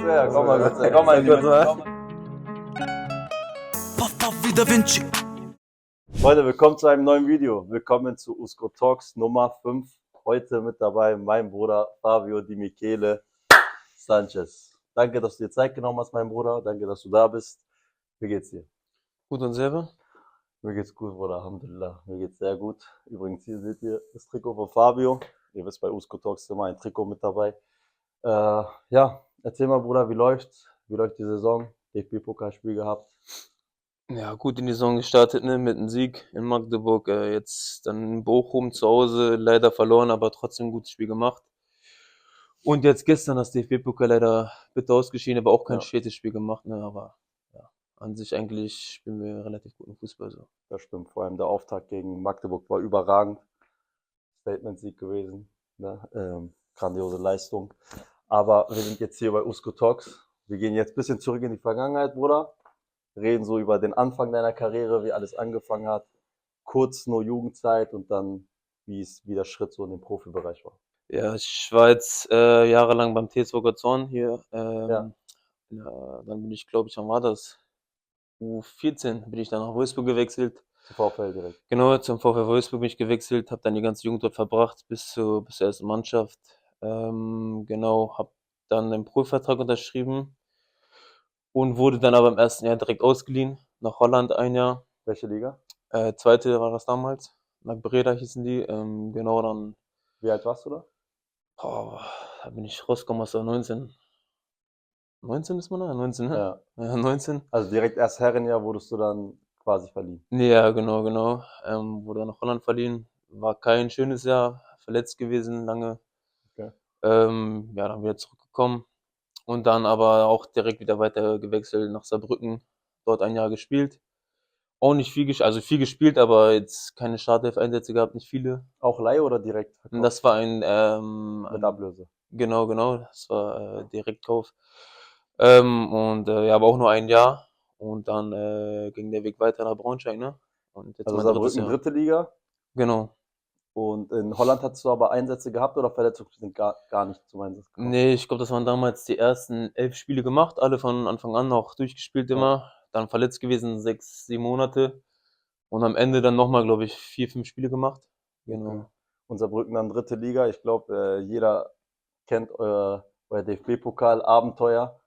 kurz her, komm mal kurz her, komm mal in die Mitte. Wie Da Vinci. Leute, willkommen zu einem neuen Video. Willkommen zu Usko Talks Nummer 5. Heute mit dabei mein Bruder Fabio Di Michele Sanchez. Danke, dass du dir Zeit genommen hast, mein Bruder. Danke, dass du da bist. Wie geht's dir? Gut und selber? Mir geht's gut, Bruder. Alhamdulillah. Mir geht's sehr gut. Übrigens, hier seht ihr das Trikot von Fabio. Ihr wisst, bei Usko Talks ist immer ein Trikot mit dabei. Ja, erzähl mal, Bruder, wie läuft's? Wie läuft die Saison? DFB-Pokalspiel gehabt. Ja, gut in die Saison gestartet, ne, mit einem Sieg in Magdeburg. Jetzt dann in Bochum zu Hause leider verloren, aber trotzdem ein gutes Spiel gemacht. Und jetzt gestern das DFB-Pokal leider bitter ausgeschieden, aber auch kein Ja. schlechtes Spiel gemacht, ne, aber ja, an sich eigentlich spielen wir relativ guten Fußball so. Das stimmt. Vor allem der Auftakt gegen Magdeburg war überragend. Statement-Sieg gewesen. Ne? Grandiose Leistung. Aber wir sind jetzt hier bei Usko Talks. Wir gehen jetzt ein bisschen zurück in die Vergangenheit, Bruder. Reden so über den Anfang deiner Karriere, wie alles angefangen hat. Kurz nur Jugendzeit und dann, wie der Schritt so in den Profibereich war. Ja, ich war jetzt jahrelang beim TSV Gorzorn hier. Ja. Ja, dann bin ich, glaube ich, wann war das? U14 bin ich dann nach Wolfsburg gewechselt. Zu VfL direkt. Genau, zum VfL Wolfsburg bin ich gewechselt, habe dann die ganze Jugend dort verbracht bis zur ersten Mannschaft. Genau, habe dann einen Profivertrag unterschrieben und wurde dann aber im ersten Jahr direkt ausgeliehen nach Holland ein Jahr. Welche Liga? Zweite war das damals, nach Breda hießen die. Genau, dann, Wie alt warst du da? da bin ich rausgekommen aus der 19. 19 ist man da? 19, ne? Ja. Ja, 19. Also direkt erst Herrenjahr wurdest du dann quasi verliehen. Ja, genau. Wurde dann nach Holland verliehen. War kein schönes Jahr, verletzt gewesen lange. Okay. Ja, dann wieder zurückgekommen und dann aber auch direkt wieder weiter gewechselt nach Saarbrücken. Dort ein Jahr gespielt. Auch nicht viel gespielt, also viel gespielt, aber jetzt keine Startelf-Einsätze gehabt, nicht viele. Auch Leihe oder direkt Und verkauft? das war Mit Ablöse. genau, das war Direktkauf. Ja, aber auch nur ein Jahr. Und dann ging der Weg weiter nach Braunschweig, ne? Und jetzt Also mein drittes Saarbrücken, Jahr. dritte Liga. Genau. Und in Holland hattest du aber Einsätze gehabt oder Verletzungen sind gar nicht zum Einsatz gekommen? Nee, ich glaube, das waren damals die ersten 11 Spiele gemacht, alle von Anfang an auch durchgespielt immer. Dann verletzt gewesen 6, 7 Monate. Und am Ende dann nochmal, glaube ich, 4, 5 Spiele gemacht. Genau. Okay. Und Saarbrücken dann dritte Liga. Ich glaube, jeder kennt euer DFB-Pokal-Abenteuer.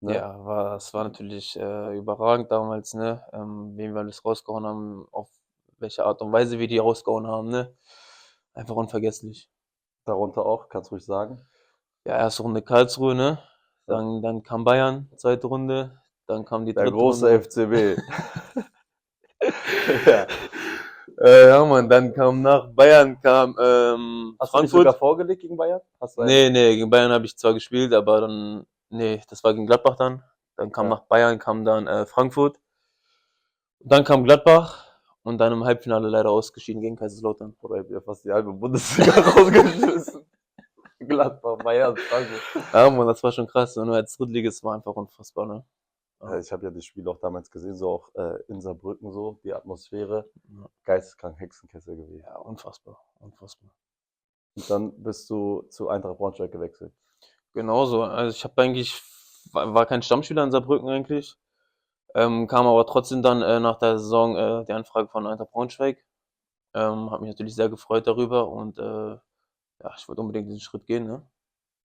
Ne? Ja, es war natürlich überragend damals, ne? Wen wir alles rausgehauen haben, auf welche Art und Weise wir die rausgehauen haben, ne? Einfach unvergesslich. Darunter auch, kannst ruhig sagen. Ja, erste Runde Karlsruhe, ne? Ja. Dann kam Bayern, zweite Runde. Dann kam die Der dritte große Runde. FCB. Ja. Ja, Mann, dann kam nach Bayern Hast du nicht Frankfurt. sogar vorgelegt gegen Bayern? Hast du Nee, gegen Bayern habe ich zwar gespielt, aber dann, nee, das war gegen Gladbach dann. Dann kam Ja. nach Bayern, kam dann Frankfurt. Dann kam Gladbach und dann im Halbfinale leider ausgeschieden gegen Kaiserslautern. Oder habt ihr fast die halbe Bundesliga rausgeschmissen? Gladbach, Bayern, Frankfurt. Ja, Mann, das war schon krass. Und nur als Drittligist war einfach unfassbar, ne? Ja, ich habe ja das Spiel auch damals gesehen, so auch in Saarbrücken so, die Atmosphäre, Ja. geisteskrank Hexenkessel gewesen. Ja, unfassbar. Und dann bist du zu Eintracht Braunschweig gewechselt. Genauso. Also ich habe eigentlich, war kein Stammspieler in Saarbrücken eigentlich. Kam aber trotzdem dann nach der Saison die Anfrage von Eintracht Braunschweig. Habe mich natürlich sehr gefreut darüber und ja, ich wollte unbedingt diesen Schritt gehen, ne?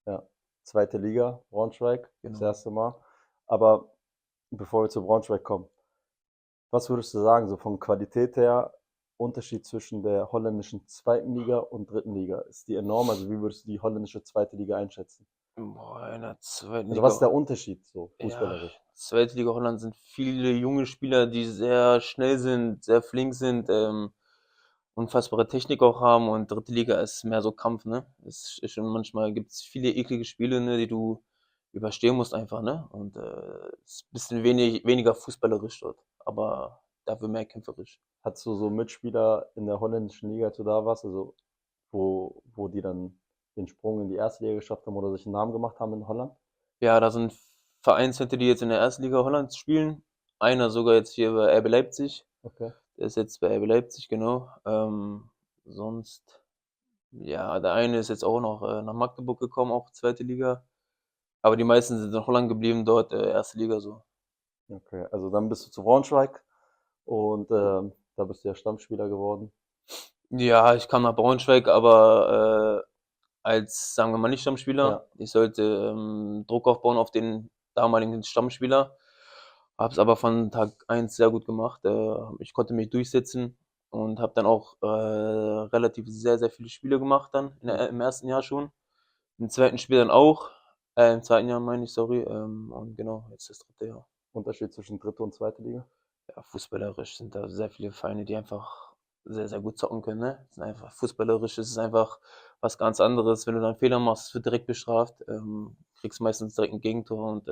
Ja, zweite Liga, Braunschweig, das Genau. erste Mal. Aber bevor wir zu Braunschweig kommen, was würdest du sagen, so von Qualität her, Unterschied zwischen der holländischen zweiten Liga und dritten Liga? Ist die enorm? Also wie würdest du die holländische zweite Liga einschätzen? Boah, in der zweiten Also was ist Liga, der Unterschied so, ja, fußballerisch? zweite Liga Holland sind viele junge Spieler, die sehr schnell sind, sehr flink sind, unfassbare Technik auch haben und dritte Liga ist mehr so Kampf, ne? Es ist schon manchmal gibt's viele eklige Spiele, ne, die du überstehen musst einfach, ne? Und es ist ein bisschen weniger fußballerisch dort, aber dafür mehr kämpferisch. Hattest du so Mitspieler in der holländischen Liga, als du da warst, also wo die dann den Sprung in die erste Liga geschafft haben oder sich einen Namen gemacht haben in Holland? Ja, da sind Vereinszentren, die jetzt in der ersten Liga Hollands spielen. Einer sogar jetzt hier bei RB Leipzig. Okay. Der ist jetzt bei RB Leipzig, genau. Sonst, ja, der eine ist jetzt auch noch nach Magdeburg gekommen, auch zweite Liga. Aber die meisten sind in Holland geblieben, dort erste Liga so. Okay, also dann bist du zu Braunschweig und da bist du ja Stammspieler geworden. Ja, ich kam nach Braunschweig, aber als, sagen wir mal, nicht Stammspieler. Ja. Ich sollte Druck aufbauen auf den damaligen Stammspieler. Habe es aber von Tag eins sehr gut gemacht. Ich konnte mich durchsetzen und habe dann auch relativ sehr, sehr viele Spiele gemacht dann im ersten Jahr schon. Im zweiten Spiel dann auch. Im zweiten Jahr meine ich, sorry. Und genau, jetzt das dritte Jahr. Unterschied zwischen dritte und zweite Liga? Ja, fußballerisch sind da sehr viele Vereine, die einfach sehr, sehr gut zocken können, ne? Sind einfach fußballerisch ist es einfach was ganz anderes. Wenn du da 'n Fehler machst, wird direkt bestraft, kriegst meistens direkt ein Gegentor und,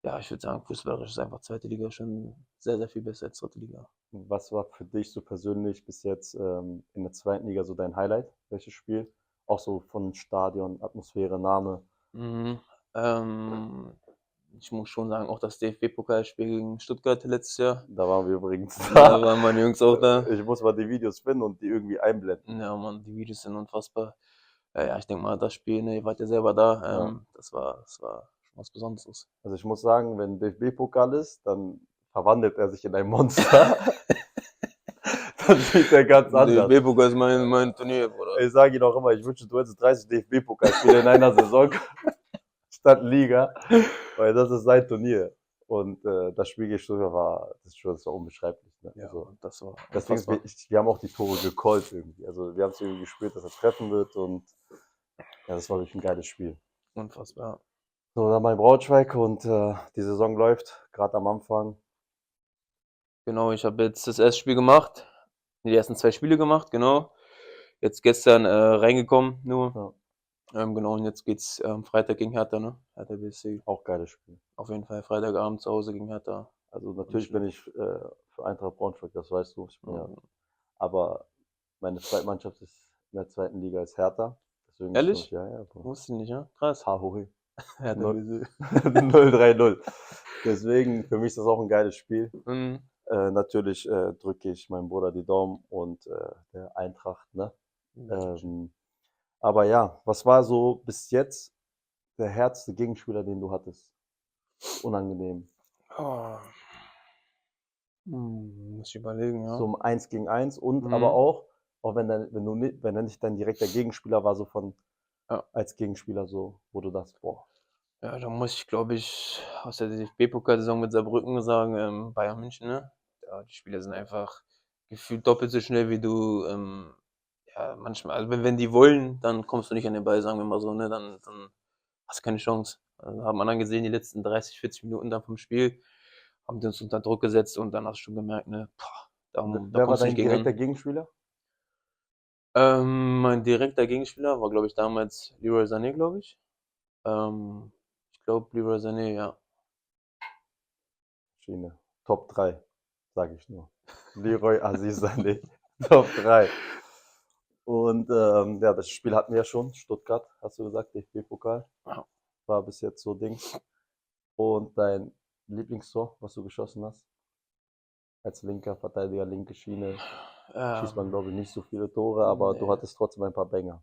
ja, ich würde sagen, fußballerisch ist einfach zweite Liga schon sehr, sehr viel besser als dritte Liga. Was war für dich so persönlich bis jetzt in der zweiten Liga so dein Highlight? Welches Spiel? Auch so von Stadion, Atmosphäre, Name. Mhm, ähm, ich muss schon sagen, auch das DFB-Pokalspiel gegen Stuttgart letztes Jahr, Da waren wir übrigens da da. waren meine Jungs auch da. Ich muss mal die Videos finden und die irgendwie einblenden. Ja, Mann, die Videos sind unfassbar. Ja, ich denke mal, das Spiel, ne, ihr wart ja selber da, Ja. das war schon was Besonderes. Also ich muss sagen, wenn DFB-Pokal ist, dann verwandelt er sich in ein Monster. Dann sieht er ganz anders. DFB-Pokal ist mein Turnier, Bruder. Ich sage ihn auch immer, ich wünsche, du hättest 30 DFB-Pokalspiele in einer Saison statt Liga, weil das ist sein Turnier. Und das Spiel gegen Stuttgart das war unbeschreiblich. Ne? Ja, Also, Mann, das war deswegen, unfassbar. wir haben auch die Tore gecallt irgendwie. Also wir haben es irgendwie gespürt, dass er treffen wird und ja, das war wirklich ein geiles Spiel. Unfassbar. So, dann mein Braunschweig und die Saison läuft, gerade am Anfang. Genau, ich habe jetzt das erste Spiel gemacht, die ersten 2 Spiele gemacht, genau. Jetzt gestern reingekommen nur. Ja, Genau, und jetzt geht's Freitag gegen Hertha, ne? Hertha BSC. auch geiles Spiel. Auf jeden Fall Freitagabend zu Hause gegen Hertha. Also Wird nicht natürlich bin schlecht. ich für Eintracht Braunschweig, das weißt du. Ich bin ja, Mhm. aber meine Zweitmannschaft ist in der zweiten Liga ist Hertha. Deswegen ist für mich, Ehrlich? ja, ja, Bro. Wusste ich nicht, ja? Krass. Hahohe. Hertha BSC. 0-3-0. Deswegen, für mich ist das auch ein geiles Spiel. Mhm. Natürlich drücke ich meinem Bruder die Daumen und der Eintracht, ne? Ähm, aber ja, was war so bis jetzt der härteste Gegenspieler, den du hattest? Unangenehm. Oh. Muss ich überlegen, ja. So im 1 gegen 1 und aber Mhm. auch wenn er nicht dein direkter Gegenspieler war, so von Ja. als Gegenspieler so, wo du dachtest, boah, Ja, da muss ich, glaube ich, aus der DFB-Pokalsaison mit Saarbrücken sagen, Bayern München, ne? Ja, die Spieler sind einfach gefühlt doppelt so schnell wie du. Ja, manchmal, also wenn die wollen, dann kommst du nicht an den Ball, sagen wir mal so, ne? Dann hast du keine Chance. Also haben wir dann gesehen, die letzten 30, 40 Minuten dann vom Spiel, haben die uns unter Druck gesetzt und dann hast du schon gemerkt, ne, boah, da wer war kommst du nicht dein gegen direkter an. Gegenspieler? Mein direkter Gegenspieler war, glaube ich, damals Leroy Sané, glaube ich. Ich glaube, Leroy Sané, ja. Schiene. Top 3, sage ich nur. Leroy Aziz Sané, Top 3. Und ja, das Spiel hatten wir ja schon, Stuttgart, hast du gesagt, DFB-Pokal, Ja. war bis jetzt so Dings. Und dein Lieblingstor, was du geschossen hast? Als linker Verteidiger, linke Schiene, schießt man, Ähm, glaube ich, nicht so viele Tore, aber du ne, hattest trotzdem ein paar Banger.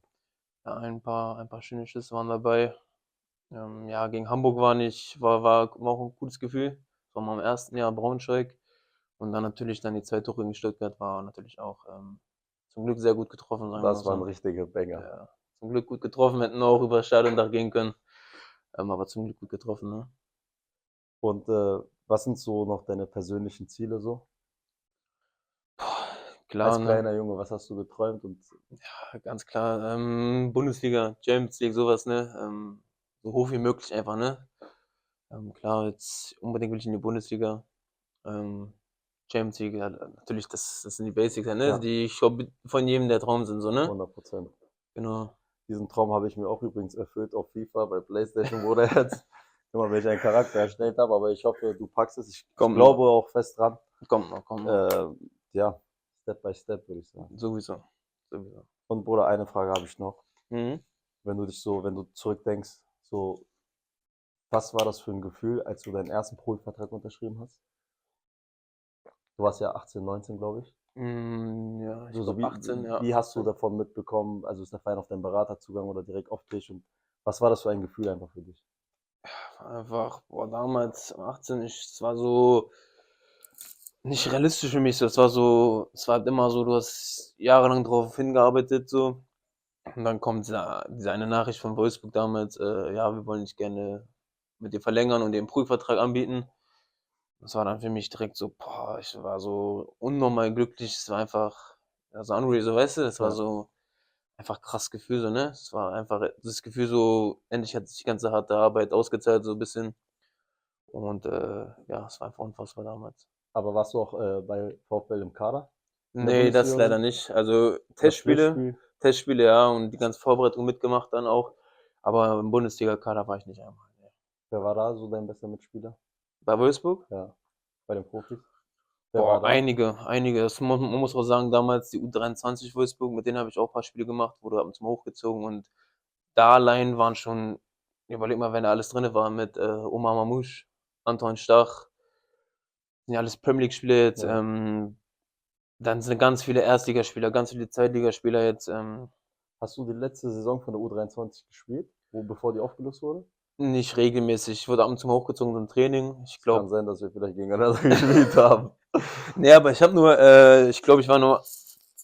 ja, ein paar schöne Schüsse waren dabei. Ja, gegen Hamburg war auch ein gutes Gefühl. Das war mal im ersten Jahr Braunschweig. Und dann natürlich dann die 2 Tore gegen Stuttgart war natürlich auch zum Glück sehr gut getroffen, sagen wir mal Das waren so. richtige Banger. Ja, zum Glück gut getroffen, hätten auch über das Stadiondach gehen können. Aber zum Glück gut getroffen, ne? Und was sind so noch deine persönlichen Ziele so? Klar, Als ne? kleiner Junge, was hast du geträumt? Und Ja, ganz klar. Bundesliga, Champions League, sowas, ne? So hoch wie möglich einfach, ne? Klar, jetzt unbedingt will ich in die Bundesliga. Ähm, Champions League, ja, natürlich, das sind die Basics, ja, ne? ja, Die ich glaube, von jedem der Traum sind, so, ne? 100%. Genau. Diesen Traum habe ich mir auch übrigens erfüllt auf FIFA, bei PlayStation wurde jetzt immer, wenn ich einen Charakter erstellt habe, aber ich hoffe, du packst es. Ich Kommt noch, glaube auch fest dran. kommt noch, kommt noch. Ja, Step by Step würde ich sagen. Sowieso. Sowieso. Und Bruder, eine Frage habe ich noch. Mhm. Wenn du zurückdenkst, so, was war das für ein Gefühl, als du deinen ersten Profivertrag unterschrieben hast? Du warst ja 18, 19, glaube ich. Ja, ich So glaube wie, 18, ja, wie hast du 18. davon mitbekommen? Also ist der Verein auf deinen Beraterzugang oder direkt auf dich? Und was war das für ein Gefühl einfach für dich? Einfach, boah, damals, 18, es war so nicht realistisch für mich. So. Es war halt immer so, du hast jahrelang drauf hingearbeitet, so. Und dann kommt diese eine Nachricht von Wolfsburg damals, ja, wir wollen dich gerne mit dir verlängern und dir einen Prüfvertrag anbieten. Das war dann für mich direkt so, boah, ich war so unnormal glücklich. Es war einfach, ja, so unreal, so weißt du, es war Ja. so einfach krass Gefühl, so, ne? Es war einfach das Gefühl so, endlich hat sich die ganze harte Arbeit ausgezahlt, so ein bisschen. Und ja, es war einfach unfassbar damals. Aber warst du auch bei VfL im Kader in der Nee, das Bundesliga? leider nicht. Also Oder Testspiele, Pflichtspiel? Testspiele, ja, und die ganze Vorbereitung mitgemacht dann auch. Aber im Bundesliga-Kader war ich nicht einmal. Nee. Wer war da so dein bester Mitspieler? Bei Wolfsburg? Ja, bei den Profis. Wer war Boah, da? einige. Man muss auch sagen, damals die U23 Wolfsburg, mit denen habe ich auch ein paar Spiele gemacht, wurde ab und zu mal hochgezogen und da allein waren schon, überleg mal, wenn da alles drin war mit Omar Mamouche, Anton Stach, sind ja alles Premier League-Spieler jetzt, Ja. dann sind ganz viele Erstligaspieler, ganz viele Zweitligaspieler jetzt, Hast du die letzte Saison von der U23 gespielt, bevor die aufgelöst wurde? nicht regelmäßig. Ich wurde ab und zu mal hochgezogen zum Training. Ich Kann glaube, sein, dass wir vielleicht gegeneinander gespielt haben. nee, aber ich habe nur, ich glaube, ich war nur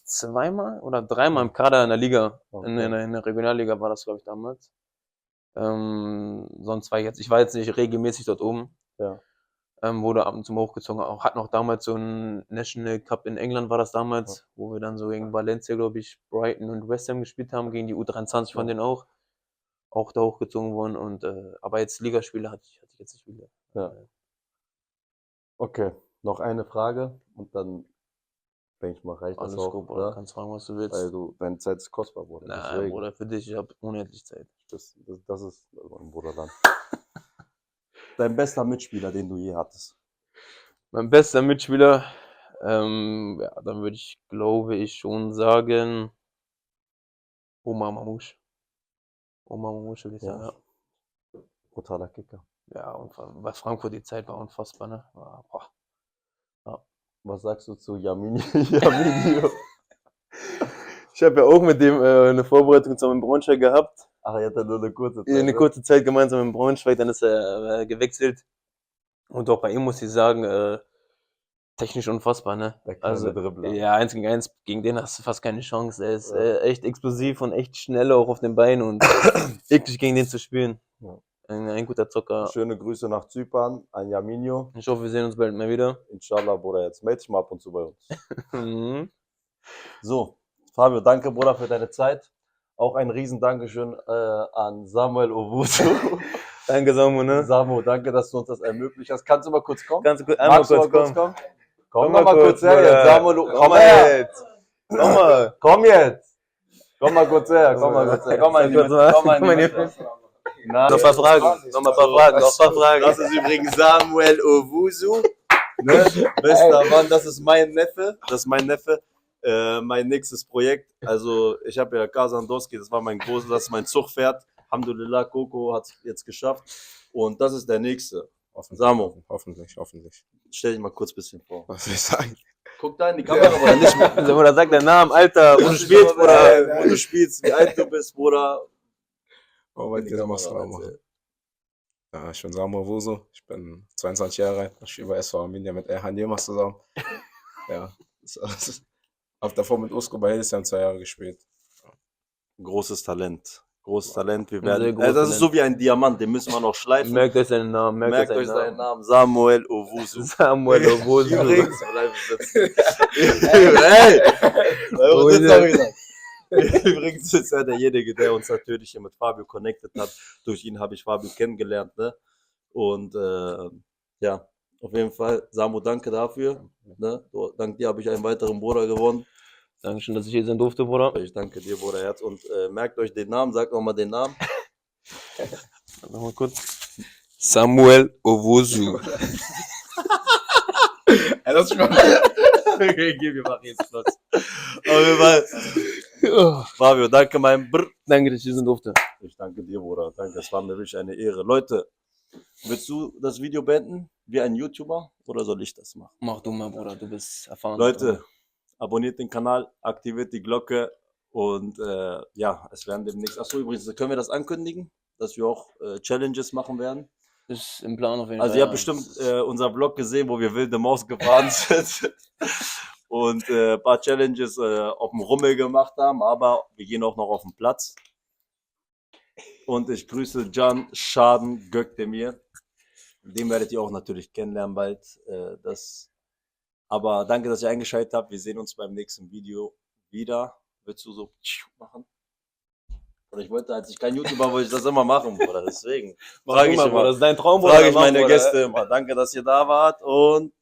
zweimal oder dreimal im Kader in der Liga. Okay. In der Regionalliga war das, glaube ich, damals. Sonst ich war jetzt nicht regelmäßig dort oben. Ja. Wurde ab und zu mal hochgezogen. Auch hat noch damals so einen National Cup in England war das Ja. damals, wo wir dann so gegen Valencia, glaube ich, Brighton und West Ham gespielt haben, gegen die U23 von Ja. denen auch da hochgezogen worden. Und aber jetzt Ligaspiele hatte ich jetzt nicht viele. Ja. Okay, noch eine Frage und dann denke ich mal, reicht das Alles auch, gut, Bruder. ne? Kannst fragen, was du Weil willst. deine Zeit ist kostbar, Bruder. Nein, Deswegen, Bruder, für dich, ich habe unendlich Zeit. das ist mein Bruder dann. Dein bester Mitspieler, den du je hattest. Mein bester Mitspieler, ja, dann würde ich, glaube ich, schon sagen, Omar Mamouche. Omar Mamouche würde ich sagen, Ja, ja. brutaler Kicker. Ja, und bei Frankfurt die Zeit war unfassbar, ne? Boah. Ja. Was sagst du zu Jaminio? Ich habe ja auch mit dem eine Vorbereitung zusammen in Braunschweig gehabt. Ach, er hatte nur eine kurze Zeit. Eine ne? kurze Zeit gemeinsam in Braunschweig, dann ist er gewechselt. Und auch bei ihm muss ich sagen, technisch unfassbar, ne? Der kleine Also, Dribbler. ja, 1 gegen 1, gegen den hast du fast keine Chance. Er ist Ja. echt explosiv und echt schnell auch auf den Beinen und eklig gegen den zu spielen. Ja. Ein guter Zocker. Schöne Grüße nach Zypern an Jaminio. Ich hoffe, wir sehen uns bald mal wieder. Inshallah, Bruder, jetzt melde dich mal ab und zu bei uns. Mhm. So, Fabio, danke, Bruder, für deine Zeit. Auch ein riesen Dankeschön an Samuel Owusu. Danke, Samu, ne? Samu, danke, dass du uns das ermöglicht hast. Kannst du mal kurz kommen? Kannst du einmal Magst du kurz kommen? kommen? Komm Komm doch mal kurz her Bruder. jetzt, Samuel. Komm Komm mal her. jetzt. Komm mal. Komm jetzt. Komm mal kurz her. Komm mal kurz her. Komm mal in die Mitte. Komm mal in die Mitte. Na, Noch ein paar Fragen. Noch mal ein paar Fragen. Noch ein paar Fragen. Das ist übrigens Samuel Owusu. Ne? Bester Mann, das ist mein Neffe. Das ist mein Neffe. Mein nächstes Projekt. Also, ich habe ja Kazandowski, das war mein großes, das ist mein Zugpferd. Alhamdulillah, Coco hat es jetzt geschafft. Und das ist der nächste. Samu, Hoffentlich. stell dich mal kurz ein bisschen vor. Was soll ich sagen? Guck da in die Kamera, aber nicht mehr. Oder sag deinen Namen, Alter, wo du spielst, Bruder. Wo du spielst, wie alt du bist, Bruder. Oh, weit In die geht Kamera, Kamera erzähl. Ja, ich bin Samuel Wuso, ich bin 22 Jahre alt, ich spiele bei SV Arminia mit Erhan Yilmaz zusammen. Ja, habe davor mit Usko bei Hildesheim 2 Jahre gespielt. Großes Talent. Großes Talent. Wir Ein sehr werden, großes das ist Talent. so wie ein Diamant, den müssen wir noch schleifen. Merkt euch seinen Namen. Merkt euch seinen Namen. Samuel Owusu. Samuel Owusu. Übrigens, bleib sitzen. Hey! Sitz doch wieder. Übrigens ist er derjenige, der uns natürlich hier mit Fabio connected hat. Durch ihn habe ich Fabio kennengelernt. Ne? Und ja, auf jeden Fall, Samu, danke dafür. Ne? Dank dir habe ich einen weiteren Bruder gewonnen. Dankeschön, dass ich hier sein durfte, Bruder. Ich danke dir, Bruder Herz. Und merkt euch den Namen, sagt nochmal den Namen. Nochmal kurz. Samuel Owusu. Das ist schon Gib mir mal jetzt Platz. Auf jeden Fall. Fabio, danke mein Brr. Danke, dass ich hier sein durfte. Ich danke dir, Bruder. Danke, es war mir wirklich eine Ehre. Leute, willst du das Video beenden wie ein YouTuber oder soll ich das machen? Mach du mal, Bruder, du bist erfahren. Leute, abonniert den Kanal, aktiviert die Glocke und ja, es werden demnächst. Achso, übrigens, können wir das ankündigen? dass wir auch Challenges machen werden. Ist im Plan auf jeden Also Fall. ihr habt ja. bestimmt unser Vlog gesehen, wo wir wilde Maus gefahren sind und ein paar Challenges auf dem Rummel gemacht haben, aber wir gehen auch noch auf den Platz. Und ich grüße Can Schaden Gökdemir. Den werdet ihr auch natürlich kennenlernen bald. Aber danke, dass ihr eingeschaltet habt. Wir sehen uns beim nächsten Video wieder. Willst du so machen? Oder ich wollte, als ich kein YouTuber, wollte ich das immer machen, Bruder. Deswegen Mach du mal, Bruder, das ist dein Traum, Bruder, frage ich mach, meine Bruder. Gäste immer. Danke, dass ihr da wart und